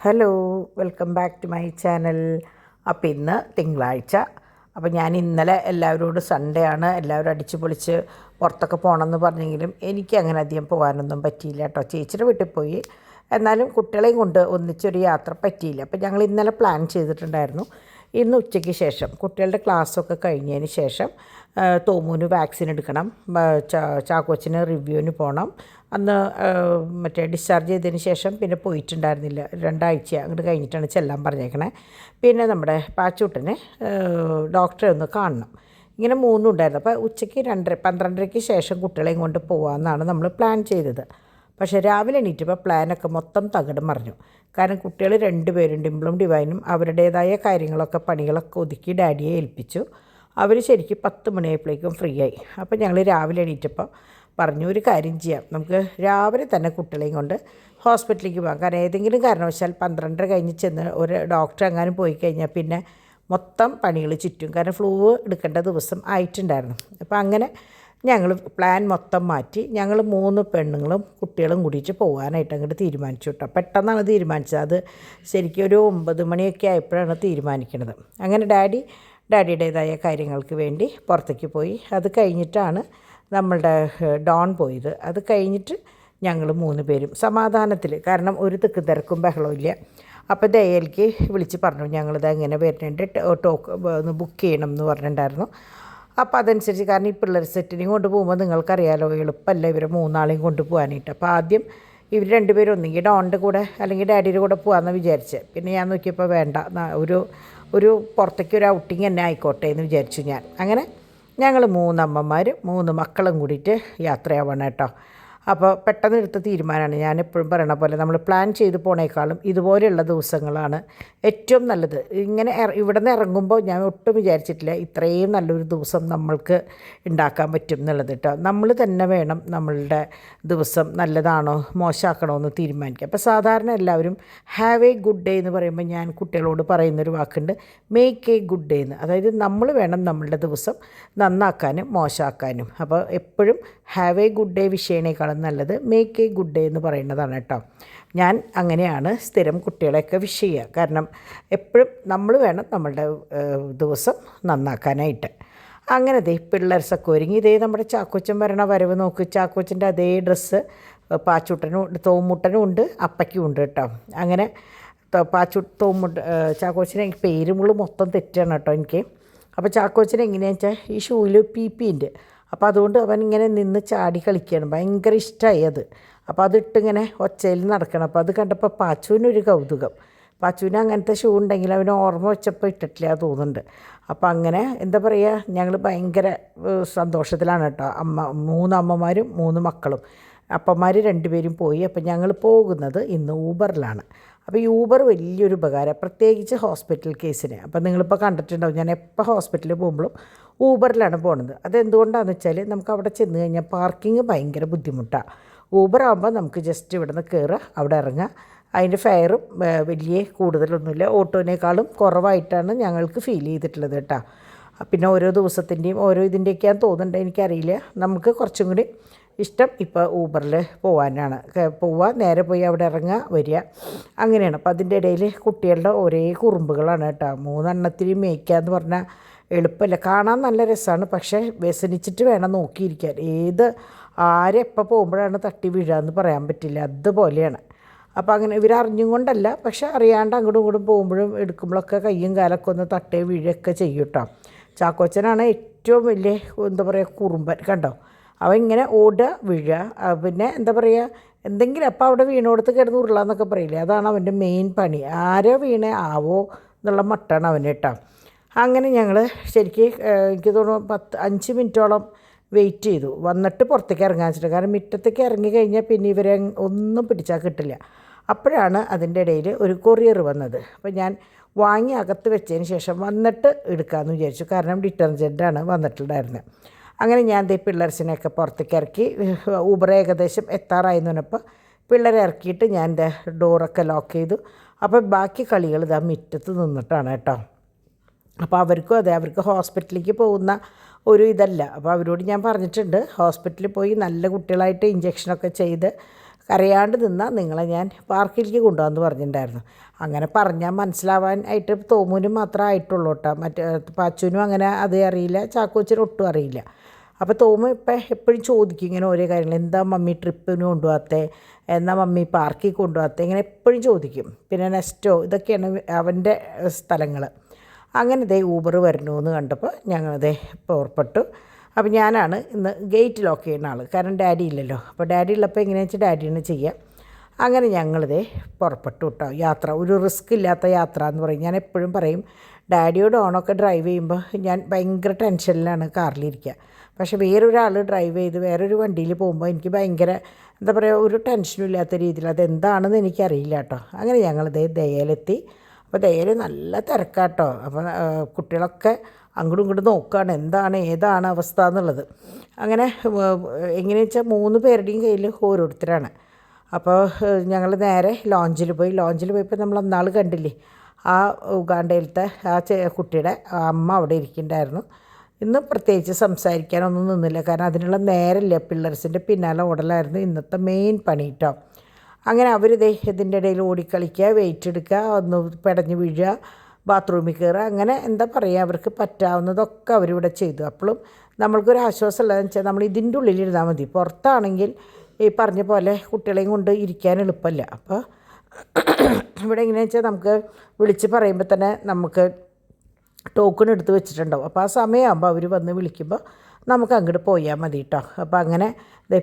Hello, welcome back to my channel. അപ്പോൾ ഇന്ന് തിങ്കളാഴ്ച. അപ്പോൾ ഞാൻ ഇന്നലെ എല്ലാവരോടും സൺഡേ ആണ്, എല്ലാവരും അടിച്ച് പൊളിച്ച് പുറത്തൊക്കെ പോകണമെന്ന് പറഞ്ഞെങ്കിലും എനിക്ക് അങ്ങനെ അധികം പോകാനൊന്നും പറ്റിയില്ല കേട്ടോ. ചേച്ചിയുടെ വീട്ടിൽ പോയി, എന്നാലും കുട്ടികളെയും കൊണ്ട് ഒന്നിച്ചൊരു യാത്ര പറ്റിയില്ല. അപ്പോൾ ഞങ്ങൾ ഇന്നലെ പ്ലാൻ ചെയ്തിട്ടുണ്ടായിരുന്നു ഇന്ന് ഉച്ചയ്ക്ക് ശേഷം കുട്ടികളുടെ ക്ലാസ്സൊക്കെ കഴിഞ്ഞതിന് ശേഷം തോമുവിന് വാക്സിൻ എടുക്കണം, ചാക്കോച്ചിന് റിവ്യൂവിന് പോകണം. അന്ന് മറ്റേ ഡിസ്ചാർജ് ചെയ്തതിന് ശേഷം പിന്നെ പോയിട്ടുണ്ടായിരുന്നില്ല, 2 ആഴ്ച അങ്ങോട്ട് കഴിഞ്ഞിട്ടാണ് ചെല്ലാൻ പറഞ്ഞേക്കണേ. പിന്നെ നമ്മുടെ പാച്ചൂട്ടന് ഡോക്ടറെ ഒന്ന് കാണണം. ഇങ്ങനെ 3 ഉണ്ടായിരുന്നു. അപ്പോൾ ഉച്ചയ്ക്ക് 12:30 ശേഷം കുട്ടികളെയും കൊണ്ട് പോകാമെന്നാണ് നമ്മൾ പ്ലാൻ ചെയ്തത്. പക്ഷേ രാവിലെ എണീറ്റപ്പോൾ പ്ലാനൊക്കെ മൊത്തം തകിടം മറിഞ്ഞു. കാരണം കുട്ടികൾ 2 പേരും, ഡിംപിളും ഡിവൈനും അവരുടേതായ കാര്യങ്ങളൊക്കെ പണികളൊക്കെ ഒതുക്കി ഡാഡിയെ ഏൽപ്പിച്ചു. അവർ ശരിക്കും 10 മണിയായപ്പോഴേക്കും ഫ്രീ ആയി. അപ്പോൾ ഞങ്ങൾ രാവിലെ എണീറ്റപ്പോൾ പറഞ്ഞു, ഒരു കാര്യം ചെയ്യാം, നമുക്ക് രാവിലെ തന്നെ കുട്ടികളെയും കൊണ്ട് ഹോസ്പിറ്റലിലേക്ക് പോകാം. കാരണം ഏതെങ്കിലും കാരണവശാൽ 12:30 കഴിഞ്ഞ് ചെന്ന് ഒരു ഡോക്ടർ എങ്ങാനും പോയി കഴിഞ്ഞാൽ പിന്നെ മൊത്തം പണികൾ ചുറ്റും. കാരണം ഫ്ലൂ എടുക്കേണ്ട ദിവസം ആയിട്ടുണ്ടായിരുന്നു. അപ്പോൾ അങ്ങനെ ഞങ്ങൾ പ്ലാൻ മൊത്തം മാറ്റി ഞങ്ങൾ 3 പെണ്ണുങ്ങളും കുട്ടികളും കൂടിയിട്ട് പോകാനായിട്ട് അങ്ങോട്ട് തീരുമാനിച്ചു കേട്ടോ. പെട്ടെന്നാണ് തീരുമാനിച്ചത്. അത് ശരിക്കും ഒരു 9 മണിയൊക്കെ ആയപ്പോഴാണ് തീരുമാനിക്കുന്നത്. അങ്ങനെ ഡാഡിയുടേതായ കാര്യങ്ങൾക്ക് വേണ്ടി പുറത്തേക്ക് പോയി. അത് കഴിഞ്ഞിട്ടാണ് നമ്മളുടെ ഡോൺ പോയത്. അത് കഴിഞ്ഞിട്ട് ഞങ്ങൾ 3 പേരും സമാധാനത്തിൽ, കാരണം ഒരു തിക്കും തിരക്കും ബഹളവും ഇല്ല. അപ്പോൾ ദയയിലേക്ക് വിളിച്ച് പറഞ്ഞു, ഞങ്ങളിത് എങ്ങനെ വരുന്നുണ്ട്, ഒന്ന് ബുക്ക് ചെയ്യണം എന്ന് പറഞ്ഞിട്ടുണ്ടായിരുന്നു. അപ്പോൾ അതനുസരിച്ച്, കാരണം ഈ പിള്ളേർ സെറ്റിനെയും കൊണ്ട് പോകുമ്പോൾ നിങ്ങൾക്കറിയാലോ എളുപ്പമല്ല ഇവരെ 3 ആളെയും കൊണ്ട് പോകാനായിട്ട്. അപ്പോൾ ആദ്യം ഇവർ 2 പേരും ഒന്നെങ്കിൽ ഡോണിൻ്റെ കൂടെ അല്ലെങ്കിൽ ഡാഡിയുടെ കൂടെ പോകാമെന്ന് വിചാരിച്ച്. പിന്നെ ഞാൻ നോക്കിയപ്പോൾ വേണ്ട, ഒരു പുറത്തേക്ക് ഒരു ഔട്ടിങ് തന്നെ ആയിക്കോട്ടെ എന്ന് വിചാരിച്ചു ഞാൻ. അങ്ങനെ ഞങ്ങൾ 3 അമ്മമാരും 3 മക്കളും കൂടിയിട്ട് യാത്രയാവണം കേട്ടോ. അപ്പോൾ പെട്ടെന്ന് എടുത്ത തീരുമാനമാണ്. ഞാനെപ്പോഴും പറയണ പോലെ നമ്മൾ പ്ലാൻ ചെയ്ത് പോണേക്കാളും ഇതുപോലെയുള്ള ദിവസങ്ങളാണ് ഏറ്റവും നല്ലത്. ഇങ്ങനെ ഇവിടെ നിന്ന് ഇറങ്ങുമ്പോൾ ഞാൻ ഒട്ടും വിചാരിച്ചിട്ടില്ല ഇത്രയും നല്ലൊരു ദിവസം നമ്മൾക്ക് ഉണ്ടാക്കാൻ പറ്റും എന്നുള്ളത് കേട്ടോ. നമ്മൾ തന്നെ വേണം നമ്മളുടെ ദിവസം നല്ലതാണോ മോശമാക്കണോ എന്ന് തീരുമാനിക്കുക. അപ്പോൾ സാധാരണ എല്ലാവരും ഹാവ് എ ഗുഡ് ഡേ എന്ന് പറയുമ്പോൾ ഞാൻ കുട്ടികളോട് പറയുന്നൊരു വാക്കുണ്ട്, മേക്ക് എ ഗുഡ് ഡേ എന്ന്. അതായത് നമ്മൾ വേണം നമ്മളുടെ ദിവസം നന്നാക്കാനും മോശമാക്കാനും. അപ്പോൾ എപ്പോഴും ഹാവ് എ ഗുഡ് ഡേ വിഷയനേക്കാളും നല്ലത് മേക്ക് എ ഗുഡ് ഡേ എന്ന് പറയുന്നതാണ് കേട്ടോ. ഞാൻ അങ്ങനെയാണ് സ്ഥിരം കുട്ടികളെയൊക്കെ വിഷ് ചെയ്യുക. കാരണം എപ്പോഴും നമ്മൾ വേണം നമ്മളുടെ ദിവസം നന്നാക്കാനായിട്ട്. അങ്ങനെ പിള്ളേർസൊക്കെ ഒരുങ്ങി നമ്മുടെ ചാക്കോച്ചൻ വരണ വരവ് നോക്ക്. ചാക്കോച്ചൻ്റെ അതേ ഡ്രസ്സ് പാച്ചൂട്ടനും തോമുട്ടനും ഉണ്ട്, അപ്പയ്ക്കും ഉണ്ട് കേട്ടോ. അങ്ങനെ ചാക്കോച്ചനെ പേരുമുള്ള മൊത്തം തെറ്റാണ് കേട്ടോ എനിക്ക്. അപ്പോൾ ചാക്കോച്ചൻ എങ്ങനെയാണെന്ന് വെച്ചാൽ ഈ ഷൂവിൽ പി ഉണ്ട്. അപ്പോൾ അതുകൊണ്ട് അവൻ ഇങ്ങനെ നിന്ന് ചാടി കളിക്കുകയാണ്, ഭയങ്കര ഇഷ്ടമായി അത്. അപ്പോൾ അതിട്ടിങ്ങനെ ഒച്ചയിൽ നടക്കണം. അപ്പോൾ അത് കണ്ടപ്പോൾ പാച്ചുവിനൊരു കൗതുകം. പാച്ചുവിന് അങ്ങനത്തെ ഷൂ ഉണ്ടെങ്കിൽ അവന് ഓർമ്മ വെച്ചപ്പോൾ ഇട്ടിട്ടില്ല തോന്നുന്നുണ്ട്. അപ്പോൾ അങ്ങനെ എന്താ പറയുക, ഞങ്ങൾ ഭയങ്കര സന്തോഷത്തിലാണ് കേട്ടോ. 3 അമ്മമാരും 3 മക്കളും. അപ്പന്മാർ 2 പേരും പോയി. അപ്പോൾ ഞങ്ങൾ പോകുന്നത് ഇന്ന് ഊബറിലാണ്. അപ്പോൾ ഈ ഊബർ വലിയൊരു ഉപകാരം, പ്രത്യേകിച്ച് ഹോസ്പിറ്റൽ കേസിന്. അപ്പോൾ നിങ്ങളിപ്പോൾ കണ്ടിട്ടുണ്ടാവും, ഞാൻ എപ്പോൾ ഹോസ്പിറ്റലിൽ പോകുമ്പോഴും ഊബറിലാണ് പോകുന്നത്. അതെന്തുകൊണ്ടാണെന്ന് വെച്ചാൽ നമുക്ക് അവിടെ ചെന്ന് കഴിഞ്ഞാൽ പാർക്കിങ് ഭയങ്കര ബുദ്ധിമുട്ടാണ്. ഊബർ ആകുമ്പോൾ നമുക്ക് ജസ്റ്റ് ഇവിടെ നിന്ന് കയറുക, അവിടെ ഇറങ്ങുക. അതിൻ്റെ ഫെയറും വലിയ കൂടുതലൊന്നുമില്ല, ഓട്ടോനേക്കാളും കുറവായിട്ടാണ് ഞങ്ങൾക്ക് ഫീൽ ചെയ്തിട്ടുള്ളത് കേട്ടോ. പിന്നെ ഓരോ ദിവസത്തിൻ്റെയും ഓരോ ഇതിൻ്റെയൊക്കെയാണ് തോന്നുന്നുണ്ട്, എനിക്കറിയില്ല. നമുക്ക് കുറച്ചും കൂടി ഇഷ്ടം ഇപ്പോൾ ഊബറിൽ പോകാനാണ്. നേരെ പോയി അവിടെ ഇറങ്ങുക, വരിക, അങ്ങനെയാണ്. അപ്പോൾ അതിൻ്റെ ഇടയിൽ കുട്ടികളുടെ ഒരേ കുറുമ്പുകളാണ് കേട്ടോ. 3 എണ്ണത്തിന് മേയ്ക്കുക എന്ന് പറഞ്ഞാൽ എളുപ്പമല്ല. കാണാൻ നല്ല രസമാണ്, പക്ഷേ വ്യസനിച്ചിട്ട് വേണം നോക്കിയിരിക്കാൻ. ആരെപ്പോൾ പോകുമ്പോഴാണ് തട്ടി വീഴുകയെന്ന് പറയാൻ പറ്റില്ല, അതുപോലെയാണ്. അപ്പോൾ അങ്ങനെ ഇവരറിഞ്ഞും കൊണ്ടല്ല, പക്ഷെ അറിയാണ്ട് അങ്ങോട്ടും ഇങ്ങോട്ടും പോകുമ്പോഴും എടുക്കുമ്പോഴൊക്കെ കയ്യും കാലൊക്കെ ഒന്ന് തട്ടേ വീഴുകയൊക്കെ ചെയ്യും കേട്ടോ. ചാക്കോച്ചനാണ് ഏറ്റവും വലിയ എന്താ പറയുക കുറുമ്പൻ. കണ്ടോ, അവൻ ഇങ്ങനെ ഓടുക വീഴുക, പിന്നെ എന്താ പറയുക എന്തെങ്കിലും അപ്പോൾ അവിടെ വീണോടത്ത് കിടന്ന് ഉരുളാന്നൊക്കെ പറയില്ലേ, അതാണ് അവൻ്റെ മെയിൻ പണി. ആരോ വീണേ ആവോ എന്നുള്ള മട്ടാണ് അവന് കേട്ടോ. അങ്ങനെ ഞങ്ങൾ ശരിക്ക് എനിക്ക് തോന്നുന്നു 5 മിനിറ്റോളം വെയിറ്റ് ചെയ്തു വന്നിട്ട് പുറത്തേക്ക് ഇറങ്ങാൻ വെച്ചിട്ട്. കാരണം മുറ്റത്തേക്ക് ഇറങ്ങി കഴിഞ്ഞാൽ പിന്നെ ഇവരെ ഒന്നും പിടിച്ചാൽ കിട്ടില്ല. അപ്പോഴാണ് അതിൻ്റെ ഇടയിൽ ഒരു കൊറിയർ വന്നത്. അപ്പോൾ ഞാൻ വാങ്ങി അകത്ത് വെച്ചതിന് ശേഷം വന്നിട്ട് എടുക്കാമെന്ന് വിചാരിച്ചു. കാരണം ഡിറ്റർജൻറ്റാണ് വന്നിട്ടുണ്ടായിരുന്നത്. അങ്ങനെ ഞാൻ പിള്ളേർസിനെയൊക്കെ പുറത്തേക്ക് ഇറക്കി. ഊബർ ഏകദേശം എത്താറായെന്ന് പറഞ്ഞപ്പോൾ പിള്ളേരെ ഇറക്കിയിട്ട് ഞാൻ ഡോറൊക്കെ ലോക്ക് ചെയ്തു. അപ്പോൾ ബാക്കി കളികൾ ഇതാ മുറ്റത്ത് നിന്നിട്ടാണ് കേട്ടോ. അപ്പോൾ അവർക്കും അതെ, അവർക്ക് ഹോസ്പിറ്റലിലേക്ക് പോകുന്ന ഒരു ഇതല്ല. അപ്പോൾ അവരോട് ഞാൻ പറഞ്ഞിട്ടുണ്ട്, ഹോസ്പിറ്റലിൽ പോയി നല്ല കുട്ടികളായിട്ട് ഇഞ്ചക്ഷനൊക്കെ ചെയ്ത് കരയാണ്ട് നിന്നാൽ നിങ്ങളെ ഞാൻ പാർക്കിലേക്ക് കൊണ്ടുപോകാമെന്ന് പറഞ്ഞിട്ടുണ്ടായിരുന്നു. അങ്ങനെ പറഞ്ഞാൽ മനസ്സിലാവാനായിട്ട് തോമൂനും മാത്രമേ ആയിട്ടുള്ളൂ കേട്ടോ. മറ്റേ പാച്ചുവിനും അങ്ങനെ അത് അറിയില്ല, ചാക്കോച്ചനും ഒട്ടും അറിയില്ല. അപ്പോൾ തോമ ഇപ്പം എപ്പോഴും ചോദിക്കും ഇങ്ങനെ ഓരോ കാര്യങ്ങൾ, എന്താ മമ്മി ട്രിപ്പിന് കൊണ്ടുപോകാത്തേ, എന്നാ മമ്മി പാർക്കിൽ കൊണ്ടുപോകാത്തേ, ഇങ്ങനെ എപ്പോഴും ചോദിക്കും. പിന്നെ നെസ്റ്റോ, ഇതൊക്കെയാണ് അവൻ്റെ സ്ഥലങ്ങൾ. അങ്ങനെ ദേ ഊബർ വരണമെന്ന് കണ്ടപ്പോൾ ഞങ്ങളിതേ പുറപ്പെട്ടു. അപ്പോൾ ഞാനാണ് ഇന്ന് ഗേറ്റ് ലോക്ക് ചെയ്യുന്ന ആൾ, കാരണം ഡാഡി ഇല്ലല്ലോ. അപ്പോൾ ഡാഡി ഉള്ളപ്പോൾ എങ്ങനെയാണെന്ന് വെച്ചാൽ ഡാഡിയാണ് ചെയ്യുക. അങ്ങനെ ഞങ്ങളിതേ പുറപ്പെട്ടു കേട്ടോ. യാത്ര ഒരു റിസ്ക് ഇല്ലാത്ത യാത്ര എന്ന് പറയും. ഞാൻ എപ്പോഴും പറയും, ഡാഡിയോട് ഓണൊക്കെ ഡ്രൈവ് ചെയ്യുമ്പോൾ ഞാൻ ഭയങ്കര ടെൻഷനിലാണ് കാറിലിരിക്കുക. പക്ഷേ വേറൊരാൾ ഡ്രൈവ് ചെയ്ത് വേറൊരു വണ്ടിയിൽ പോകുമ്പോൾ എനിക്ക് ഭയങ്കര എന്താ പറയുക, ഒരു ടെൻഷനും ഇല്ലാത്ത രീതിയിൽ, അതെന്താണെന്ന് എനിക്കറിയില്ല കേട്ടോ. അങ്ങനെ ഞങ്ങളിതേ ദയയിലെത്തി. അപ്പോൾ ദയയിൽ നല്ല തിരക്കാട്ടോ. അപ്പോൾ കുട്ടികളൊക്കെ അങ്ങോട്ടും ഇങ്ങോട്ടും നോക്കുകയാണ് എന്താണ് ഏതാണ് അവസ്ഥ എന്നുള്ളത്. അങ്ങനെ എങ്ങനെയാണെന്ന് വെച്ചാൽ 3 പേരുടെയും കയ്യിൽ ഓരോരുത്തരാണ്. അപ്പോൾ ഞങ്ങൾ നേരെ ലോഞ്ചിൽ പോയപ്പോൾ നമ്മൾ അന്നാൾ കണ്ടില്ലേ, ആ ഉഗാണ്ടയിലത്തെ ആ കുട്ടിയുടെ അമ്മ അവിടെ ഇരിക്കുന്നുണ്ടായിരുന്നു. ഇന്ന് പ്രത്യേകിച്ച് സംസാരിക്കാനൊന്നും നിന്നില്ല, കാരണം അതിനുള്ള നേരമില്ല. പിള്ളേഴ്സിൻ്റെ പിന്നാലെ ഓടലായിരുന്നു ഇന്നത്തെ മെയിൻ പണി കേട്ടോ. അങ്ങനെ അവർ ഇതിൻ്റെ ഇടയിൽ ഓടിക്കളിക്കുക, വെയിറ്റ് എടുക്കുക, ഒന്ന് പെടഞ്ഞ് വീഴുക, ബാത്റൂമിൽ കയറുക, അങ്ങനെ എന്താ പറയുക, അവർക്ക് പറ്റാവുന്നതൊക്കെ അവരിവിടെ ചെയ്തു. അപ്പോഴും നമ്മൾക്കൊരു ആശ്വാസം ഉള്ളതെന്ന് വെച്ചാൽ നമ്മൾ ഇതിൻ്റെ ഉള്ളിലിരുന്നാൽ മതി. പുറത്താണെങ്കിൽ ഈ പറഞ്ഞ പോലെ കുട്ടികളെയും കൊണ്ട് ഇരിക്കാൻ എളുപ്പമല്ല. അപ്പോൾ ഇവിടെ എങ്ങനെയാണെന്ന് വെച്ചാൽ നമുക്ക് വിളിച്ച് പറയുമ്പോൾ തന്നെ നമുക്ക് ടോക്കൺ എടുത്ത് വെച്ചിട്ടുണ്ടാവും. അപ്പോൾ ആ സമയമാകുമ്പോൾ അവർ വന്ന് വിളിക്കുമ്പോൾ നമുക്ക് അങ്ങോട്ട് പോയാൽ മതി കേട്ടോ. അപ്പോൾ അങ്ങനെ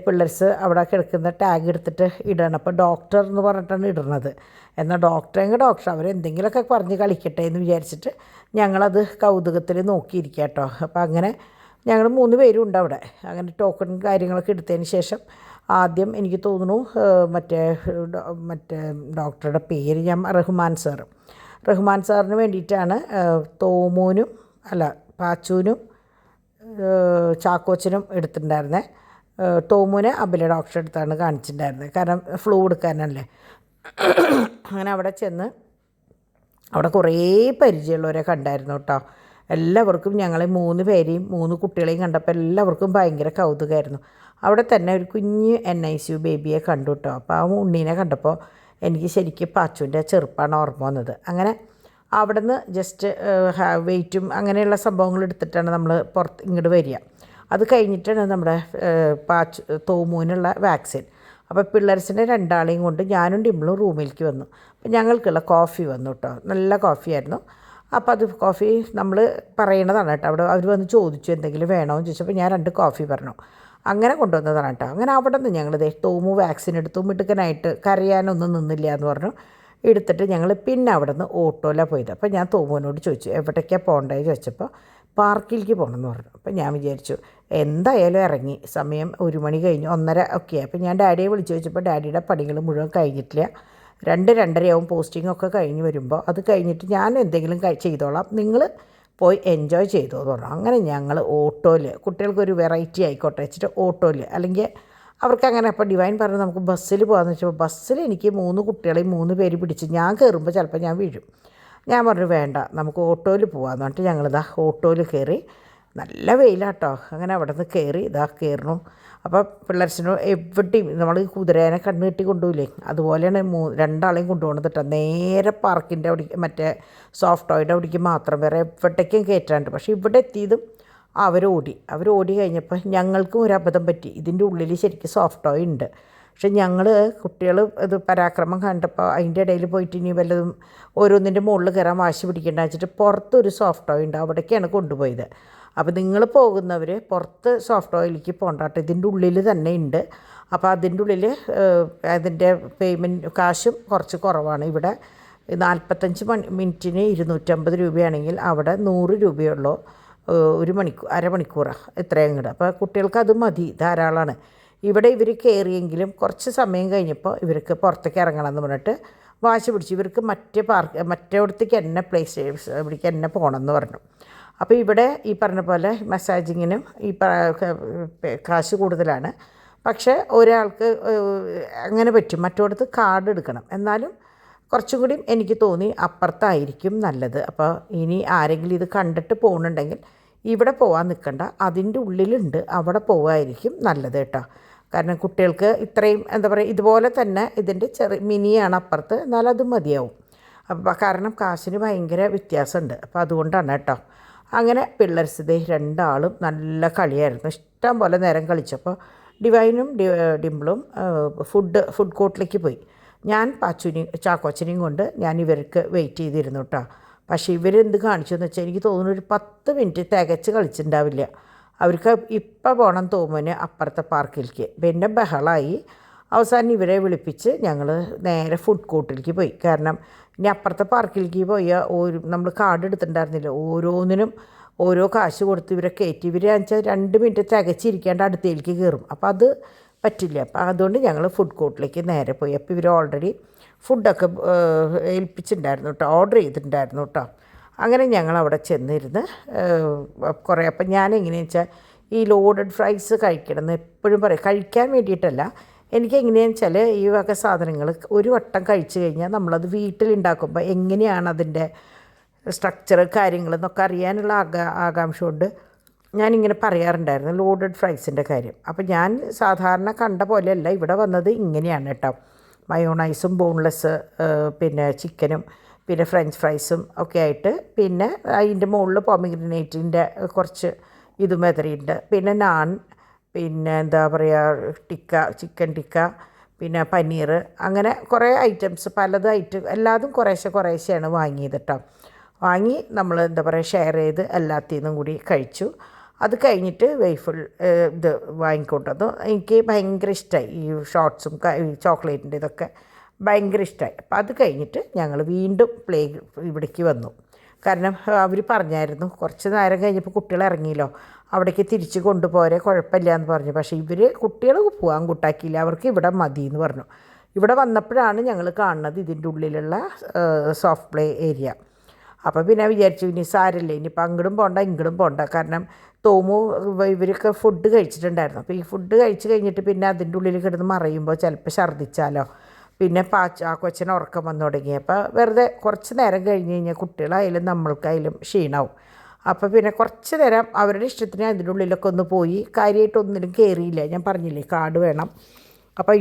പിള്ളേർസ് അവിടെ കിടക്കുന്ന ടാഗ് എടുത്തിട്ട് ഇടണം. അപ്പോൾ ഡോക്ടർ എന്ന് പറഞ്ഞിട്ടാണ് ഇടുന്നത്. എന്നാൽ ഡോക്ടർ അവരെന്തെങ്കിലുമൊക്കെ പറഞ്ഞ് കളിക്കട്ടെ എന്ന് വിചാരിച്ചിട്ട് ഞങ്ങളത് കൗതുകത്തിൽ നോക്കിയിരിക്കുക കേട്ടോ. അപ്പോൾ അങ്ങനെ ഞങ്ങൾ 3 പേരും ഉണ്ട് അവിടെ. അങ്ങനെ ടോക്കൺ കാര്യങ്ങളൊക്കെ എടുത്തതിന് ശേഷം ആദ്യം എനിക്ക് തോന്നുന്നു മറ്റേ ഡോക്ടറുടെ പേര് റഹ്മാൻ സാറിന് വേണ്ടിയിട്ടാണ് പാച്ചുവിനും ചാക്കോച്ചനും എടുത്തിട്ടുണ്ടായിരുന്നത്. തോമുവിനെ അബില ഡോക്ടറെ അടുത്താണ് കാണിച്ചിട്ടുണ്ടായിരുന്നത്, കാരണം ഫ്ലൂ എടുക്കാനല്ലേ. അങ്ങനെ അവിടെ ചെന്ന് അവിടെ കുറേ പരിചയമുള്ളവരെ കണ്ടായിരുന്നു കേട്ടോ. എല്ലാവർക്കും ഞങ്ങളെ 3 പേരെയും 3 കുട്ടികളെയും കണ്ടപ്പോൾ എല്ലാവർക്കും ഭയങ്കര കൗതുകമായിരുന്നു. അവിടെ തന്നെ ഒരു കുഞ്ഞ് NICU ബേബിയെ കണ്ടു കേട്ടോ. അപ്പോൾ ആ ഉണ്ണീനെ കണ്ടപ്പോൾ എനിക്ക് ശരിക്കും പാച്ചുവിൻ്റെ ചെറുപ്പമാണ് ഓർമ്മ വന്നത്. അങ്ങനെ അവിടെ നിന്ന് ജസ്റ്റ് വെയിറ്റും അങ്ങനെയുള്ള സംഭവങ്ങൾ എടുത്തിട്ടാണ് നമ്മൾ ഇങ്ങോട്ട് വരിക. അത് കഴിഞ്ഞിട്ടാണ് നമ്മുടെ തോമുവിനുള്ള വാക്സിൻ. അപ്പോൾ പിള്ളേർസിൻ്റെ 2 ആളെയും കൊണ്ട് ഞാനും ഡിംപിളും റൂമിലേക്ക് വന്നു. അപ്പോൾ ഞങ്ങൾക്കുള്ള കോഫി വന്നു കേട്ടോ. നല്ല കോഫിയായിരുന്നു. അപ്പോൾ അത് കോഫി നമ്മൾ പറയണതാണ് കേട്ടോ. അവിടെ അവർ വന്ന് ചോദിച്ചു എന്തെങ്കിലും വേണമെന്ന് ചോദിച്ചപ്പോൾ ഞാൻ 2 കോഫി പറഞ്ഞു. അങ്ങനെ കൊണ്ടുവന്നതാണ് കേട്ടോ. അങ്ങനെ അവിടെ നിന്ന് ഞങ്ങൾ തോമു വാക്സിൻ എടുത്തു. മിടുക്കനായിട്ട് കരയാനൊന്നും നിന്നില്ല എന്ന് പറഞ്ഞു. എടുത്തിട്ട് ഞങ്ങൾ പിന്നെ അവിടെ നിന്ന് ഓട്ടോയിലാണ് പോയത്. അപ്പോൾ ഞാൻ തോമുവിനോട് ചോദിച്ചു എവിടേക്കാണ് പോകേണ്ടത് ചോദിച്ചപ്പോൾ പാർക്കിലേക്ക് പോകണമെന്ന് പറഞ്ഞു. അപ്പോൾ ഞാൻ വിചാരിച്ചു എന്തായാലും ഇറങ്ങി, സമയം 1 മണി കഴിഞ്ഞു, 1:30 ഒക്കെ. അപ്പോൾ ഞാൻ ഡാഡിയെ വിളിച്ച് ചോദിച്ചപ്പോൾ ഡാഡിയുടെ പണികൾ മുഴുവൻ കഴിഞ്ഞിട്ടില്ല, 2-2:30 പോസ്റ്റിങ്ങൊക്കെ കഴിഞ്ഞ് വരുമ്പോൾ അത് കഴിഞ്ഞിട്ട് ഞാൻ എന്തെങ്കിലും ചെയ്തോളാം, നിങ്ങൾ പോയി എൻജോയ് ചെയ്തോ എന്ന് പറഞ്ഞു. അങ്ങനെ ഞങ്ങൾ ഓട്ടോയിൽ, കുട്ടികൾക്കൊരു വെറൈറ്റി ആയിക്കോട്ടെ വെച്ചിട്ട് ഓട്ടോയിൽ, അല്ലെങ്കിൽ അവർക്കങ്ങനെ. അപ്പോൾ ഡിവൈൻ പറഞ്ഞു നമുക്ക് ബസ്സിൽ പോകാമെന്ന് വെച്ചപ്പോൾ ബസ്സിൽ എനിക്ക് 3 കുട്ടികളെയും 3 പേര് പിടിച്ച് ഞാൻ കയറുമ്പോൾ ചിലപ്പോൾ ഞാൻ വീഴും. ഞാൻ പറഞ്ഞു വേണ്ട നമുക്ക് ഓട്ടോയിൽ പോകാമെന്ന് പറഞ്ഞിട്ട് ഞങ്ങളിതാ ഓട്ടോയിൽ കയറി. നല്ല വെയിലാട്ടോ. അങ്ങനെ അവിടെ നിന്ന് കയറണു. അപ്പോൾ പിള്ളേർസിനോ എവിടെയും നമ്മൾ കുതിരേനെ കണ്ണ് കെട്ടി കൊണ്ടുപോയില്ലേ, അതുപോലെയാണ് 2 ആളെയും കൊണ്ടുപോകണത് കേട്ടോ. നേരെ പാർക്കിൻ്റെ അവിടെ മറ്റേ സോഫ്റ്റ് ടോയുടെ അവിടേക്ക് മാത്രം, വേറെ എവിടേക്കും കയറ്റാണ്ട്. പക്ഷേ ഇവിടെ എത്തിയതും അവരോടി കഴിഞ്ഞപ്പോൾ ഞങ്ങൾക്കും ഒരു അബദ്ധം പറ്റി. ഇതിൻ്റെ ഉള്ളിൽ ശരിക്കും സോഫ്റ്റ് ടോയ് ഉണ്ട്. പക്ഷെ ഞങ്ങൾ കുട്ടികൾ ഇത് പരാക്രമം കണ്ടപ്പോൾ അതിൻ്റെ ഇടയിൽ പോയിട്ട് ഇനി വല്ലതും ഓരോന്നിൻ്റെ മുകളിൽ കയറാൻ വാശി പിടിക്കേണ്ട വെച്ചിട്ട് പുറത്തൊരു സോഫ്റ്റ് ടോയ് ഉണ്ട്, അവിടേക്കാണ് കൊണ്ടുപോയത്. അപ്പോൾ നിങ്ങൾ പോകുന്നവർ പുറത്ത് സോഫ്റ്റ് ടോയിലേക്ക് പോകണ്ടാട്ടോ, ഇതിൻ്റെ ഉള്ളിൽ തന്നെ ഉണ്ട്. അപ്പോൾ അതിൻ്റെ ഉള്ളിൽ അതിൻ്റെ പേയ്മെൻറ്റ് കാശും കുറച്ച് കുറവാണ്. ഇവിടെ 45 മിനിറ്റിന് 250 രൂപയാണെങ്കിൽ അവിടെ 100 രൂപയുള്ളൂ. 1 മണിക്കൂർ, അരമണിക്കൂറാണ് എത്രയും കൂടെ. അപ്പോൾ കുട്ടികൾക്ക് അത് മതി, ധാരാളമാണ്. ഇവിടെ ഇവർ കയറിയെങ്കിലും കുറച്ച് സമയം കഴിഞ്ഞപ്പോൾ ഇവർക്ക് പുറത്തേക്ക് ഇറങ്ങണം എന്ന് പറഞ്ഞിട്ട് വാശി പിടിച്ചു. ഇവർക്ക് മറ്റേടത്തേക്ക് എന്നെ ഇവിടേക്ക് എന്നെ പോകണമെന്ന് പറഞ്ഞു. അപ്പോൾ ഇവിടെ ഈ പറഞ്ഞ പോലെ മസാജിങ്ങിനും ഈ കാശ് കൂടുതലാണ്. പക്ഷേ ഒരാൾക്ക് അങ്ങനെ പറ്റും, മറ്റോടത്ത് കാർഡ് എടുക്കണം. എന്നാലും കുറച്ചും കൂടി എനിക്ക് തോന്നി അപ്പുറത്തായിരിക്കും നല്ലത്. അപ്പോൾ ഇനി ആരെങ്കിലും ഇത് കണ്ടിട്ട് പോകുന്നുണ്ടെങ്കിൽ ഇവിടെ പോകാൻ നിൽക്കണ്ട, അതിൻ്റെ ഉള്ളിലുണ്ട്, അവിടെ പോകായിരിക്കും നല്ലത് കേട്ടോ. കാരണം കുട്ടികൾക്ക് ഇത്രയും എന്താ പറയുക ഇതുപോലെ തന്നെ ഇതിൻ്റെ മിനിയാണ് അപ്പുറത്ത്, എന്നാലും അത് മതിയാവും. അപ്പം കാരണം കാശിന് ഭയങ്കര വ്യത്യാസമുണ്ട്. അപ്പോൾ അതുകൊണ്ടാണ് കേട്ടോ. അങ്ങനെ പിള്ളേർസ് ദേ രണ്ടാളും നല്ല കളിയായിരുന്നു, ഇഷ്ടം പോലെ നേരം കളിച്ചപ്പോൾ ഡിവൈനും ഡിംപിളും ഫുഡ് കോർട്ടിലേക്ക് പോയി. ഞാൻ ചാക്കോച്ചനെയും കൊണ്ട് ഞാൻ ഇവർക്ക് വെയിറ്റ് ചെയ്തിരുന്നു കേട്ടോ. പക്ഷേ ഇവരെന്ത് കാണിച്ചു എന്ന് വെച്ചാൽ എനിക്ക് തോന്നുന്നു ഒരു 10 മിനിറ്റ് തികച്ച് കളിച്ചിട്ടുണ്ടാവില്ല. അവർക്ക് ഇപ്പം പോകണം തോമുന് അപ്പുറത്തെ പാർക്കിലേക്ക്. പിന്നെ ബഹളമായി. അവസാനം ഇവരെ വിളിപ്പിച്ച് ഞങ്ങൾ നേരെ ഫുഡ് കോർട്ടിലേക്ക് പോയി. കാരണം ഇനി അപ്പുറത്തെ പാർക്കിലേക്ക് പോയാൽ നമ്മൾ കാർഡ് എടുത്തിട്ടുണ്ടായിരുന്നില്ല, ഓരോന്നിനും ഓരോ കാശ് കൊടുത്ത് ഇവരെ കയറ്റി. ഇവർ വെച്ചാൽ 2 മിനിറ്റ് തികച്ചിരിക്കാണ്ട് അടുത്തേക്ക് കയറും. അപ്പോൾ അത് പറ്റില്ല. അപ്പോൾ അതുകൊണ്ട് ഞങ്ങൾ ഫുഡ് കോർട്ടിലേക്ക് നേരെ പോയി. അപ്പോൾ ഇവർ ഓൾറെഡി ഫുഡൊക്കെ ഏൽപ്പിച്ചിട്ടുണ്ടായിരുന്നു കേട്ടോ, ഓർഡർ ചെയ്തിട്ടുണ്ടായിരുന്നു കേട്ടോ. അങ്ങനെ ഞങ്ങൾ അവിടെ ചെന്നിരുന്ന് കുറേ. അപ്പം ഞാൻ എങ്ങനെയാണെന്ന് വെച്ചാൽ ഈ ലോഡഡ് ഫ്രൈസ് കഴിക്കണമെന്ന് എപ്പോഴും പറയും. കഴിക്കാൻ വേണ്ടിയിട്ടല്ല, എനിക്ക് എങ്ങനെയാണെന്ന് വെച്ചാൽ ഈ വക സാധനങ്ങൾ ഒരു വട്ടം കഴിച്ചു കഴിഞ്ഞാൽ നമ്മളത് വീട്ടിലുണ്ടാക്കുമ്പോൾ എങ്ങനെയാണ് അതിൻ്റെ സ്ട്രക്ചർ കാര്യങ്ങളെന്നൊക്കെ അറിയാനുള്ള ആകാംക്ഷ കൊണ്ട് ഞാനിങ്ങനെ പറയാറുണ്ടായിരുന്നു ലോഡഡ് ഫ്രൈസിൻ്റെ കാര്യം. അപ്പോൾ ഞാൻ സാധാരണ കണ്ട പോലെയല്ല ഇവിടെ വന്നത്, ഇങ്ങനെയാണ് കേട്ടോ. മയോണൈസും ബോൺലെസ് പിന്നെ ചിക്കനും പിന്നെ ഫ്രഞ്ച് ഫ്രൈസും ഒക്കെ ആയിട്ട്, പിന്നെ അതിൻ്റെ മുകളിൽ പോമിഗ്രനേറ്റിൻ്റെ കുറച്ച് ഇത് മെതറിയുണ്ട്, പിന്നെ നാൻ, പിന്നെ എന്താ പറയുക ചിക്കൻ ടിക്ക, പിന്നെ പനീർ, അങ്ങനെ കുറേ ഐറ്റംസ് പലത് എല്ലാതും കുറേശ്ശെയാണ് വാങ്ങിയത് കേട്ടോ. വാങ്ങി നമ്മൾ എന്താ പറയുക ഷെയർ ചെയ്ത് എല്ലാത്തിനും കൂടി കഴിച്ചു. അത് കഴിഞ്ഞിട്ട് വേഫിൾ ഇത് വാങ്ങിക്കൊണ്ടു. എനിക്ക് ഭയങ്കര ഇഷ്ടമായി, ഈ ഷോർട്ട്സും ചോക്ലേറ്റിൻ്റെ ഇതൊക്കെ ഭയങ്കര ഇഷ്ടമായി. അപ്പം അത് കഴിഞ്ഞിട്ട് ഞങ്ങൾ വീണ്ടും ഇവിടേക്ക് വന്നു. കാരണം അവർ പറഞ്ഞായിരുന്നു കുറച്ച് നേരം കഴിഞ്ഞപ്പോൾ കുട്ടികൾ ഇറങ്ങിയല്ലോ, അവിടേക്ക് തിരിച്ച് കൊണ്ടുപോരെ കുഴപ്പമില്ല എന്ന് പറഞ്ഞു. പക്ഷേ കുട്ടികൾ പോകാൻ കൂട്ടാക്കിയില്ല, അവർക്ക് ഇവിടെ മതി എന്ന് പറഞ്ഞു. ഇവിടെ വന്നപ്പോഴാണ് ഞങ്ങൾ കാണുന്നത് ഇതിൻ്റെ ഉള്ളിലുള്ള സോഫ്റ്റ് പ്ലേ ഏരിയ. അപ്പോൾ പിന്നെ വിചാരിച്ചു ഇനി സാരമില്ല, ഇനിയിപ്പോൾ അങ്ങോട്ടും പോകണ്ട ഇങ്ങോട്ടും പോകണ്ട. കാരണം തോമു ഇവരൊക്കെ ഫുഡ് കഴിച്ചിട്ടുണ്ടായിരുന്നു. അപ്പോൾ ഈ ഫുഡ് കഴിച്ച് കഴിഞ്ഞിട്ട് പിന്നെ അതിൻ്റെ ഉള്ളിൽ കിടന്ന് മറയുമ്പോൾ ചിലപ്പോൾ ഛർദ്ദിച്ചാലോ. പിന്നെ ആ കൊച്ചിന് ഉറക്കം വന്നു തുടങ്ങി. അപ്പോൾ വെറുതെ കുറച്ച് നേരം കഴിഞ്ഞ് കഴിഞ്ഞാൽ കുട്ടികളായാലും നമ്മൾക്കായാലും ക്ഷീണമാവും. അപ്പോൾ പിന്നെ കുറച്ച് നേരം അവരുടെ ഇഷ്ടത്തിന് അതിൻ്റെ ഉള്ളിലൊക്കെ ഒന്ന് പോയി. കാര്യമായിട്ടൊന്നിലും കയറിയില്ല. ഞാൻ പറഞ്ഞില്ലേ കാർഡ് വേണം. അപ്പോൾ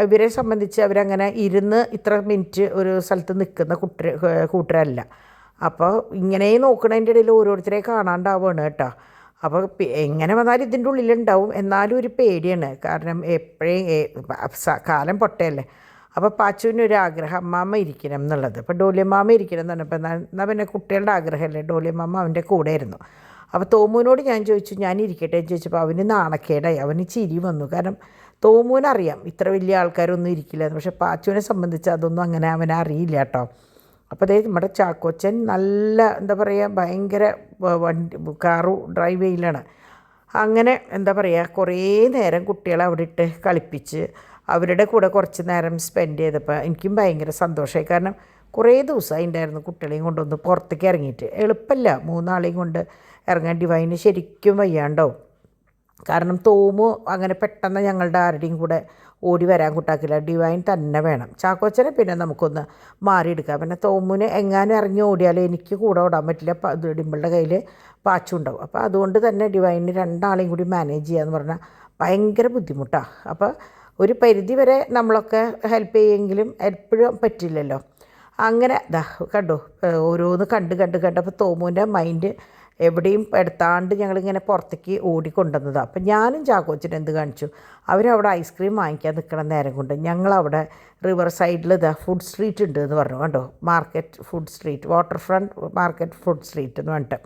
ഇവരെ സംബന്ധിച്ച് അവരങ്ങനെ ഇരുന്ന് ഇത്ര മിനിറ്റ് ഒരു സ്ഥലത്ത് നിൽക്കുന്ന കൂട്ടരല്ല. അപ്പോൾ ഇങ്ങനെ നോക്കണതിൻ്റെ ഇടയിൽ ഓരോരുത്തരെ കാണാണ്ടാവുകയാണ് കേട്ടോ. അപ്പോൾ എങ്ങനെ വന്നാലും ഇതിൻ്റെ ഉള്ളിലുണ്ടാവും, എന്നാലും ഒരു പേടിയാണ്. കാരണം കാലം പൊട്ടയല്ലേ. അപ്പോൾ പാച്ചുവിനൊരാഗ്രഹം അമ്മാമ്മ ഇരിക്കണം എന്നുള്ളത്. അപ്പോൾ ഡോലിയമ്മാമ്മ ഇരിക്കണം എന്ന് പറഞ്ഞപ്പോൾ എന്നാൽ പിന്നെ കുട്ടികളുടെ ആഗ്രഹമല്ലേ, ഡോലിയമ്മാമ്മ അവൻ്റെ കൂടെ ആയിരുന്നു. അപ്പോൾ തോമുവിനോട് ഞാൻ ചോദിച്ചു ഞാൻ ഇരിക്കട്ടെ എന്ന് ചോദിച്ചപ്പോൾ അവന് നാണക്കേടായി, അവന് ചിരി വന്നു. കാരണം തോമുവിനറിയാം ഇത്ര വലിയ ആൾക്കാരൊന്നും ഇരിക്കില്ലെന്ന്. പക്ഷേ പാച്ചുവിനെ സംബന്ധിച്ച് അതൊന്നും അങ്ങനെ അവനെ അറിയില്ല കേട്ടോ. അപ്പോൾ അതായത് നമ്മുടെ ചാക്കോച്ചൻ നല്ല എന്താ പറയുക ഭയങ്കര കാറ് ഡ്രൈവ് ചെയ്യലാണ്. അങ്ങനെ എന്താ പറയുക കുറേ നേരം കുട്ടികളെ അവിടെ ഇട്ട് കളിപ്പിച്ച് അവരുടെ കൂടെ കുറച്ച് നേരം സ്പെൻഡ് ചെയ്തപ്പോൾ എനിക്കും ഭയങ്കര സന്തോഷമായി. കാരണം കുറേ ദിവസമായി ഉണ്ടായിരുന്നു കുട്ടികളെയും കൊണ്ടൊന്ന് പുറത്തേക്ക് ഇറങ്ങിയിട്ട്. എളുപ്പമല്ല 3 ആളെയും കൊണ്ട് ഇറങ്ങാൻ. ഡിവൈന് ശരിക്കും വയ്യാണ്ടാവും. കാരണം തോമു അങ്ങനെ പെട്ടെന്ന് ഞങ്ങളുടെ ആരുടെയും കൂടെ ഓടി വരാൻ കൂട്ടാക്കില്ല, ഡിവൈൻ തന്നെ വേണം. ചാക്കോച്ചനെ പിന്നെ നമുക്കൊന്ന് മാറിയെടുക്കാം. പിന്നെ തോമുന് എങ്ങാനും ഇറങ്ങി ഓടിയാലും എനിക്ക് കൂടെ ഓടാൻ പറ്റില്ല, ഡിമ്പിളുടെ കയ്യിൽ പാച്ചുണ്ടാവും. അപ്പോൾ അതുകൊണ്ട് തന്നെ ഡിവൈന് 2 ആളെയും കൂടി മാനേജ് ചെയ്യാന്ന് പറഞ്ഞാൽ ഭയങ്കര ബുദ്ധിമുട്ടാണ്. അപ്പോൾ ഒരു പരിധി വരെ നമ്മളൊക്കെ ഹെൽപ്പ് ചെയ്യുമെങ്കിലും എപ്പോഴും പറ്റില്ലല്ലോ. അങ്ങനെ കണ്ടു ഓരോന്ന് കണ്ടപ്പോൾ തോമുവിൻ്റെ മൈൻഡ് എവിടെയും എടുത്താണ്ട് ഞങ്ങളിങ്ങനെ പുറത്തേക്ക് ഓടിക്കൊണ്ടുവന്നതാണ്. അപ്പം ഞാനും ചാക്കോച്ചനും എന്ത് കാണിച്ചു, അവരവിടെ ഐസ്ക്രീം വാങ്ങിക്കാൻ നിൽക്കണം നേരം കൊണ്ട് ഞങ്ങളവിടെ റിവർ സൈഡിൽ ഫുഡ് സ്ട്രീറ്റ് ഉണ്ട് എന്ന് പറഞ്ഞു. കണ്ടോ, market food street, waterfront market food street എന്ന് പറഞ്ഞിട്ട്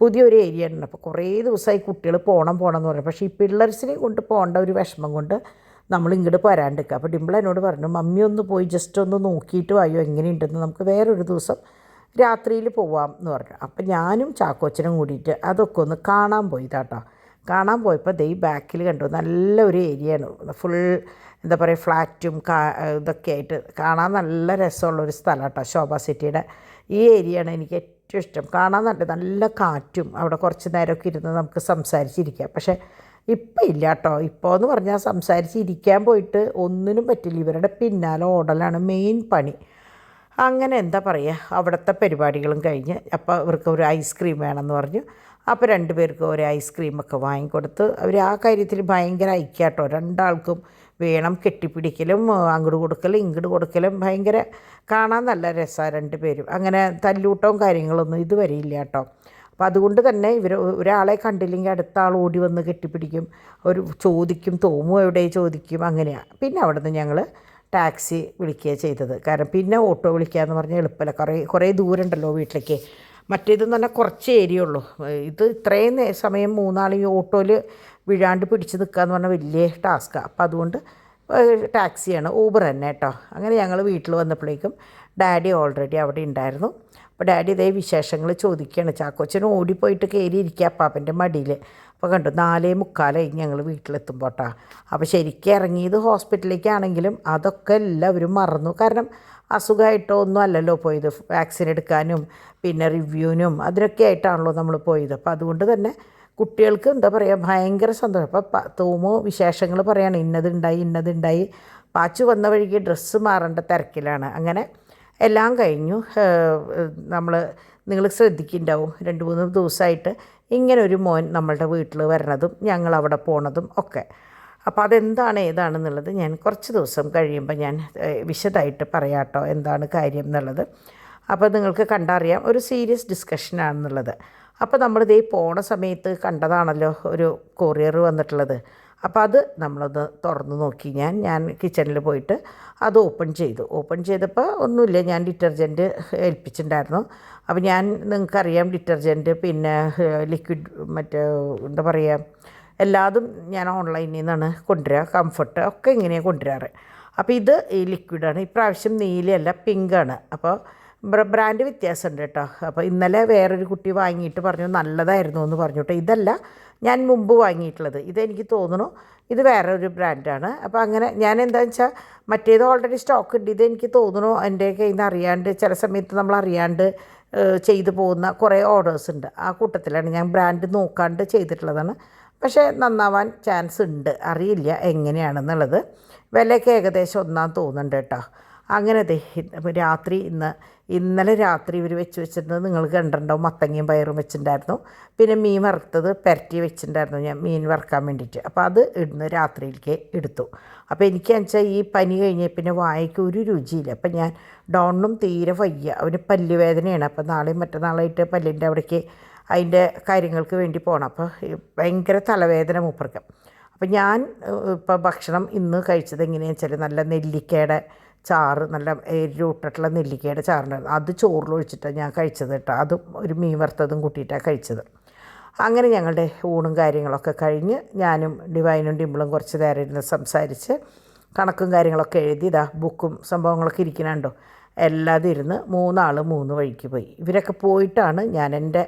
പുതിയൊരു ഏരിയ ഉണ്ട്. അപ്പോൾ കുറേ ദിവസമായി കുട്ടികൾ പോകണം എന്ന് പറഞ്ഞു. പക്ഷേ ഈ പിള്ളേഴ്സിനെ കൊണ്ട് പോകേണ്ട ഒരു വിഷമം കൊണ്ട് നമ്മൾ ഇങ്ങോട്ട് പോരാണ്ടിരിക്കുക. അപ്പോൾ ഡിംപിൾ എന്നോട് പറഞ്ഞു മമ്മി ഒന്ന് പോയി ജസ്റ്റ് ഒന്ന് നോക്കിയിട്ട് വായോ എങ്ങനെയുണ്ടെന്ന്, നമുക്ക് വേറൊരു ദിവസം രാത്രിയിൽ പോവാം എന്ന് പറഞ്ഞു. അപ്പം ഞാനും ചാക്കോച്ചനും കൂടിയിട്ട് അതൊക്കെ ഒന്ന് കാണാൻ പോയി കേട്ടോ. കാണാൻ പോയപ്പോൾ ഈ ബാക്കിൽ കണ്ടു നല്ലൊരു ഏരിയയാണ്, ഫുൾ എന്താ പറയുക ഫ്ലാറ്റും ഇതൊക്കെ ആയിട്ട് കാണാൻ നല്ല രസമുള്ളൊരു സ്ഥലം കേട്ടോ. ശോഭ സിറ്റിയുടെ ഈ ഏരിയയാണ് എനിക്ക് ഏറ്റവും ഇഷ്ടം. കാണാൻ നല്ല കാറ്റും, അവിടെ കുറച്ച് നേരമൊക്കെ ഇരുന്ന് നമുക്ക് സംസാരിച്ചിരിക്കാം. പക്ഷേ ഇപ്പം ഇല്ല കേട്ടോ. ഇപ്പോൾ എന്ന് പറഞ്ഞാൽ സംസാരിച്ചിരിക്കാൻ പോയിട്ട് ഒന്നിനും പറ്റില്ല, ഇവരുടെ പിന്നാലെ ഓടലാണ് മെയിൻ പണി. അങ്ങനെ എന്താ പറയുക അവിടുത്തെ പരിപാടികളും കഴിഞ്ഞ് അപ്പോൾ ഇവർക്ക് ഒരു ഐസ്ക്രീം വേണമെന്ന് പറഞ്ഞു. അപ്പോൾ 2 പേർക്കും ഒരു ഐസ്ക്രീമൊക്കെ വാങ്ങിക്കൊടുത്ത് അവർ ആ കാര്യത്തിൽ ഭയങ്കര ഐക്യാട്ടോ. രണ്ടാൾക്കും വേണം കെട്ടിപ്പിടിക്കലും അങ്ങോട്ട് കൊടുക്കലും ഇങ്ങോട്ട് കൊടുക്കലും ഭയങ്കര കാണാൻ നല്ല രസമാണ് 2 പേരും. അങ്ങനെ തല്ലൂട്ടവും കാര്യങ്ങളൊന്നും ഇതുവരെ ഇല്ല കേട്ടോ. അപ്പോൾ അതുകൊണ്ട് തന്നെ ഒരാളെ കണ്ടില്ലെങ്കിൽ അടുത്ത ആൾ ഓടി വന്ന് കെട്ടിപ്പിടിക്കും, ഒരു ചോദിക്കും തോമു എവിടെ ചോദിക്കും, അങ്ങനെയാണ്. പിന്നെ അവിടെ നിന്ന് ഞങ്ങൾ ടാക്സി വിളിക്കുകയാണ് ചെയ്തത്. കാരണം പിന്നെ ഓട്ടോ വിളിക്കുക എന്ന് പറഞ്ഞാൽ എളുപ്പമല്ല, കുറേ ദൂരം ഉണ്ടല്ലോ വീട്ടിലേക്ക്. മറ്റേതെന്ന് പറഞ്ഞാൽ കുറച്ച് ഏരിയ ഉള്ളൂ. ഇത് ഇത്രയും സമയം 3 ആൾ ഈ ഓട്ടോയിൽ വീഴാണ്ട് പിടിച്ച് നിൽക്കുക എന്ന് പറഞ്ഞാൽ വലിയ ടാസ്ക്കാണ്. അപ്പോൾ അതുകൊണ്ട് ടാക്സിയാണ്, ഊബർ തന്നെ കേട്ടോ. അങ്ങനെ ഞങ്ങൾ വീട്ടിൽ വന്നപ്പോഴേക്കും ഡാഡി ഓൾറെഡി അവിടെ ഉണ്ടായിരുന്നു. അപ്പോൾ ഡാഡി ഇതേ വിശേഷങ്ങൾ ചോദിക്കുകയാണ്. ചാക്കോച്ചന് ഓടിപ്പോയിട്ട് കയറിയിരിക്കുക അപ്പാപ്പൻ്റെ മടിയിൽ. അപ്പോൾ കണ്ടു 4:45 ഞങ്ങൾ വീട്ടിലെത്തുമ്പോൾ കേട്ടോ. അപ്പോൾ ശരിക്കും ഇറങ്ങിയത് ഹോസ്പിറ്റലിലേക്കാണെങ്കിലും അതൊക്കെ എല്ലാവരും മറന്നു. കാരണം അസുഖമായിട്ടോ ഒന്നും അല്ലല്ലോ പോയത്, വാക്സിൻ എടുക്കാനും പിന്നെ റിവ്യൂവിനും അതിനൊക്കെ ആയിട്ടാണല്ലോ നമ്മൾ പോയത്. അപ്പോൾ അതുകൊണ്ട് തന്നെ കുട്ടികൾക്ക് എന്താ പറയുക ഭയങ്കര സന്തോഷം. അപ്പോൾ തോമോ വിശേഷങ്ങൾ പറയുകയാണ്, ഇന്നതുണ്ടായി. പാച്ചു വന്ന വഴിക്ക് ഡ്രസ്സ് മാറേണ്ട തിരക്കിലാണ്. അങ്ങനെ എല്ലാം കഴിഞ്ഞു. നിങ്ങൾ ശ്രദ്ധിക്കുന്നുണ്ടാവും 2-3 ദിവസമായിട്ട് ഇങ്ങനൊരു മോൻ നമ്മളുടെ വീട്ടിൽ വരണതും ഞങ്ങളവിടെ പോണതും ഒക്കെ. അപ്പോൾ അതെന്താണ് ഏതാണെന്നുള്ളത് ഞാൻ കുറച്ച് ദിവസം കഴിയുമ്പോൾ ഞാൻ വിശദമായിട്ട് പറയാം കേട്ടോ, എന്താണ് കാര്യം എന്നുള്ളത്. അപ്പോൾ നിങ്ങൾക്ക് കണ്ടറിയാം ഒരു സീരിയസ് ഡിസ്കഷനാണെന്നുള്ളത്. അപ്പോൾ നമ്മളിതേ പോണ സമയത്ത് കണ്ടതാണല്ലോ ഒരു കൊറിയർ വന്നിട്ടുള്ളത്. അപ്പോൾ അത് നമ്മളൊന്ന് തുറന്ന് നോക്കി. ഞാൻ കിച്ചണിൽ പോയിട്ട് അത് ഓപ്പൺ ചെയ്തപ്പോൾ ഒന്നുമില്ല, ഞാൻ ഡിറ്റർജൻറ്റ് ഏൽപ്പിച്ചിട്ടുണ്ടായിരുന്നു. അപ്പോൾ നിങ്ങൾക്കറിയാം ഡിറ്റർജൻറ്റ് പിന്നെ ലിക്വിഡ് മറ്റേ എന്താ പറയുക എല്ലാതും ഞാൻ ഓൺലൈനിൽ നിന്നാണ് കൊണ്ടുവരിക. കംഫർട്ട് ഒക്കെ ഇങ്ങനെയാണ് കൊണ്ടുവരാറ്. അപ്പോൾ ഇത് ഈ ലിക്വിഡാണ്, ഇപ്രാവശ്യം നീലയല്ല പിങ്കാണ്. അപ്പോൾ ബ്രാൻഡ് വ്യത്യാസമുണ്ട് കേട്ടോ. അപ്പോൾ ഇന്നലെ വേറൊരു കുട്ടി വാങ്ങിയിട്ട് പറഞ്ഞു നല്ലതായിരുന്നു എന്ന് പറഞ്ഞു കേട്ടോ. ഇതല്ല ഞാൻ മുമ്പ് വാങ്ങിയിട്ടുള്ളത്, ഇതെനിക്ക് തോന്നുന്നു ഇത് വേറെ ഒരു ബ്രാൻഡാണ്. അപ്പോൾ അങ്ങനെ ഞാൻ എന്താണെന്ന് വെച്ചാൽ മറ്റേത് ഓൾറെഡി സ്റ്റോക്ക് ഉണ്ട്, ഇതെനിക്ക് തോന്നുന്നു എൻ്റെ കയ്യിൽ നിന്ന് അറിയാണ്ട് ചില സമയത്ത് നമ്മൾ അറിയാണ്ട് ചെയ്തു പോകുന്ന കുറേ ഓർഡേഴ്സ് ഉണ്ട്. ആ കൂട്ടത്തിലാണ് ഞാൻ ബ്രാൻഡ് നോക്കാണ്ട് ചെയ്തിട്ടുള്ളതാണ്. പക്ഷേ നന്നാവാൻ ചാൻസ് ഉണ്ട്, അറിയില്ല എങ്ങനെയാണെന്നുള്ളത്. വിലയൊക്കെ ഏകദേശം ഒന്നാന്ന് തോന്നുന്നുണ്ട് കേട്ടോ. അങ്ങനെ ഇന്നലെ രാത്രി ഇവർ വെച്ചിട്ടുണ്ട്, നിങ്ങൾ കണ്ടിട്ടുണ്ടാവും. മത്തങ്ങയും പയറും വെച്ചിട്ടുണ്ടായിരുന്നു, പിന്നെ മീൻ വറുത്തത് പുരട്ടി വെച്ചിട്ടുണ്ടായിരുന്നു ഞാൻ മീൻ വറുക്കാൻ വേണ്ടിയിട്ട്. അപ്പോൾ അത് ഇന്ന് രാത്രിയിലേക്ക് എടുത്തു. അപ്പോൾ എനിക്കാണെന്ന് വെച്ചാൽ ഈ പനി കഴിഞ്ഞ പിന്നെ വായയ്ക്ക് ഒരു രുചിയില്ല. അപ്പം ഞാൻ ഡോണിനും തീരെ വയ്യ, അവന് പല്ലുവേദനയാണ്. അപ്പോൾ നാളെയും മറ്റന്നാളായിട്ട് പല്ലിൻ്റെ അവിടേക്ക് അതിൻ്റെ കാര്യങ്ങൾക്ക് വേണ്ടി പോകണം. അപ്പോൾ ഭയങ്കര തലവേദന മൂപ്പർക്ക്. അപ്പോൾ ഞാൻ ഇപ്പോൾ ഭക്ഷണം ഇന്ന് കഴിച്ചത് എങ്ങനെയാണെന്ന് വെച്ചാൽ നല്ല നെല്ലിക്കയുടെ ചാറ്, നല്ല എരിവിട്ടിട്ടുള്ള നെല്ലിക്കയുടെ ചാറുണ്ടായിരുന്നു. അത് ചോറിലൊഴിച്ചിട്ടാണ് ഞാൻ കഴിച്ചത് കേട്ടോ. അതും ഒരു മീൻ വറുത്തതും കൂട്ടിയിട്ടാണ് കഴിച്ചത്. അങ്ങനെ ഞങ്ങളുടെ ഊണും കാര്യങ്ങളൊക്കെ കഴിഞ്ഞ് ഞാനും ഡിവൈനും ഡിമ്പിളും കുറച്ച് നേരം ഇരുന്ന് സംസാരിച്ച് കണക്കും കാര്യങ്ങളൊക്കെ എഴുതി ബുക്കും സംഭവങ്ങളൊക്കെ ഇരിക്കണുണ്ടോ എല്ലാതും ഇരുന്ന് 3 ആൾ 3 വഴിക്ക് പോയി. ഇവരൊക്കെ പോയിട്ടാണ് ഞാൻ എൻ്റെ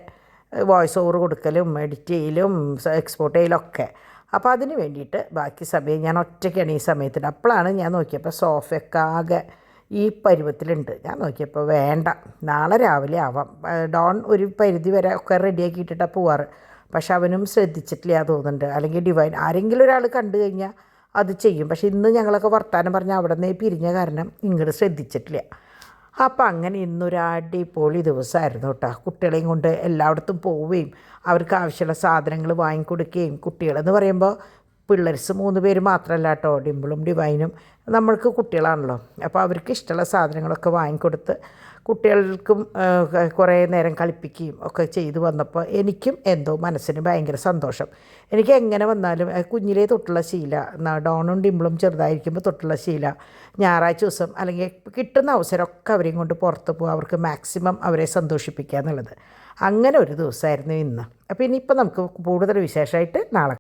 വോയിസ് ഓവർ കൊടുക്കലും എഡിറ്റ് ചെയ്യലും എക്സ്പോർട്ട് ചെയ്യലൊക്കെ. അപ്പോൾ അതിന് വേണ്ടിയിട്ട് ബാക്കി സമയം ഞാൻ ഒറ്റയ്ക്കാണ് ഈ സമയത്തിന്. അപ്പോഴാണ് ഞാൻ നോക്കിയപ്പോൾ സോഫയൊക്കെ ആകെ ഈ പരുവത്തിലുണ്ട്. ഞാൻ നോക്കിയപ്പോൾ വേണ്ട, നാളെ രാവിലെ ആവാം. ഡോൺ ഒരു പരിധി വരെ ഒക്കെ റെഡിയാക്കിയിട്ടിട്ടാണ് പോവാറ്. പക്ഷെ അവനും ശ്രദ്ധിച്ചിട്ടില്ല തോന്നുന്നുണ്ട്. അല്ലെങ്കിൽ ഡിവൈൻ ആരെങ്കിലും ഒരാൾ കണ്ടു കഴിഞ്ഞാൽ അത് ചെയ്യും. പക്ഷേ ഇന്ന് ഞങ്ങളൊക്കെ വർത്താനം പറഞ്ഞാൽ അവിടെ നിന്ന് പിരിഞ്ഞ കാരണം ഇങ്ങോട്ട് ശ്രദ്ധിച്ചിട്ടില്ല. അപ്പം അങ്ങനെ ഇന്നൊരു അടിപൊളി ദിവസമായിരുന്നു കേട്ടോ. കുട്ടികളെയും കൊണ്ട് എല്ലായിടത്തും പോവുകയും അവർക്ക് ആവശ്യമുള്ള സാധനങ്ങൾ വാങ്ങിക്കൊടുക്കുകയും. കുട്ടികളെന്ന് പറയുമ്പോൾ പിള്ളേർസ് 3 പേര് മാത്രമല്ല കേട്ടോ, ഡിമ്പിളും ഡിവൈനും നമ്മൾക്ക് കുട്ടികളാണല്ലോ. അപ്പോൾ അവർക്ക് ഇഷ്ടമുള്ള സാധനങ്ങളൊക്കെ വാങ്ങിക്കൊടുത്ത് കുട്ടികൾക്കും കുറേ നേരം കളിപ്പിക്കുകയും ഒക്കെ ചെയ്തു വന്നപ്പോൾ എനിക്കും എന്തോ മനസ്സിന് ഭയങ്കര സന്തോഷം. എനിക്ക് എങ്ങനെ വന്നാലും കുഞ്ഞിലേ തൊട്ടുള്ള ശീല, ഡോണും ഡിമ്പിളും ചെറുതായിരിക്കുമ്പോൾ തൊട്ടുള്ള ശീല, ഞായറാഴ്ച ദിവസം അല്ലെങ്കിൽ കിട്ടുന്ന അവസരമൊക്കെ അവരെയും കൊണ്ട് പുറത്ത് പോകുക, അവർക്ക് മാക്സിമം അവരെ സന്തോഷിപ്പിക്കുക എന്നുള്ളത്. അങ്ങനെ ഒരു ദിവസമായിരുന്നു ഇന്ന്. അപ്പോൾ ഇനിയിപ്പോൾ നമുക്ക് കൂടുതൽ വിശേഷമായിട്ട് നാളെ